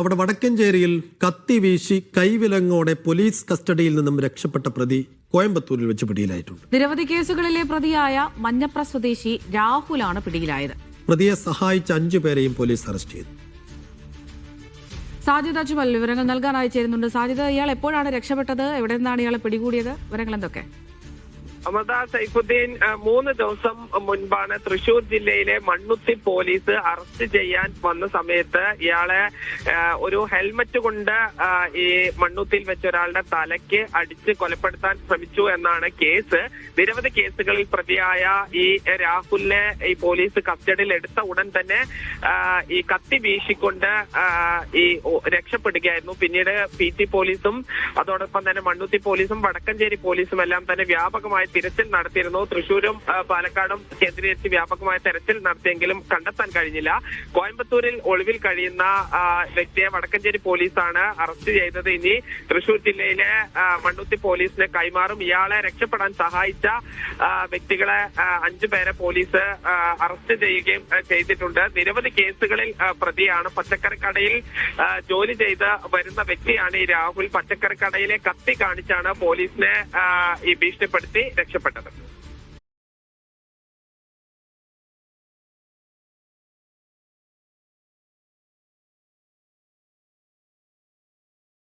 അവിടെ വടക്കഞ്ചേരിയിൽ കത്തി വീശി കൈവിലങ്ങോടെ പോലീസ് കസ്റ്റഡിയിൽ നിന്നും രക്ഷപ്പെട്ട പ്രതി കോയമ്പത്തൂരിൽ വെച്ച് പിടിയിലായിട്ടുണ്ട്. നിരവധി കേസുകളിലെ പ്രതിയായ മഞ്ഞപ്ര സ്വദേശി രാഹുലാണ് പിടിയിലായത്. പ്രതിയെ സഹായിച്ച 5 പേരെയും പോലീസ് അറസ്റ്റ് ചെയ്തു. സാജിദ് അജ്മൽ വിവരങ്ങൾ നൽകാനായി ചേരുന്നുണ്ട്. സാജിദ്, ഇയാൾ എപ്പോഴാണ് രക്ഷപ്പെട്ടത്? എവിടെ നിന്നാണ് ഇയാളെ പിടികൂടിയത്? വിവരങ്ങൾ എന്തൊക്കെ? അമത സൈഫുദ്ദീൻ 3 ദിവസം മുൻപാണ് തൃശൂർ ജില്ലയിലെ മണ്ണുത്തി പോലീസ് അറസ്റ്റ് ചെയ്യാൻ വന്ന സമയത്ത് ഇയാളെ ഒരു ഹെൽമറ്റ് കൊണ്ട് ഈ മണ്ണുത്തിയിൽ വെച്ച ഒരാളുടെ തലയ്ക്ക് അടിച്ച് കൊലപ്പെടുത്താൻ ശ്രമിച്ചു എന്നാണ് കേസ്. നിരവധി കേസുകളിൽ പ്രതിയായ ഈ രാഹുലിനെ ഈ പോലീസ് കസ്റ്റഡിയിൽ എടുത്ത ഉടൻ തന്നെ ഈ കത്തി വീശിക്കൊണ്ട് ഈ രക്ഷപ്പെടുകയായിരുന്നു. പിന്നീട് PT പോലീസും അതോടൊപ്പം തന്നെ മണ്ണുത്തി പോലീസും വടക്കഞ്ചേരി പോലീസും എല്ലാം തന്നെ വ്യാപകമായി തിരച്ചിൽ നടത്തിയിരുന്നു. തൃശൂരും പാലക്കാടും കേന്ദ്രീകരിച്ച് വ്യാപകമായ തെരച്ചിൽ നടത്തിയെങ്കിലും കണ്ടെത്താൻ കഴിഞ്ഞില്ല. കോയമ്പത്തൂരിൽ ഒളിവിൽ കഴിയുന്ന വ്യക്തിയെ വടക്കഞ്ചേരി പോലീസാണ് അറസ്റ്റ് ചെയ്തത്. ഇനി തൃശൂർ ജില്ലയിലെ മണ്ണുത്തി പോലീസിനെ കൈമാറും. ഇയാളെ രക്ഷപ്പെടാൻ സഹായിച്ച വ്യക്തികളെ 5 പേരെ പോലീസ് അറസ്റ്റ് ചെയ്യുകയും ചെയ്തിട്ടുണ്ട്. നിരവധി കേസുകളിൽ പ്രതിയാണ്. പച്ചക്കറിക്കടയിൽ ജോലി ചെയ്ത് വരുന്ന വ്യക്തിയാണ് ഈ രാഹുൽ. പച്ചക്കറിക്കടയിലെ കത്തി കാണിച്ചാണ് പോലീസിനെ ഈ ഭീഷണിപ്പെടുത്തി രക്ഷപ്പെട്ടത്.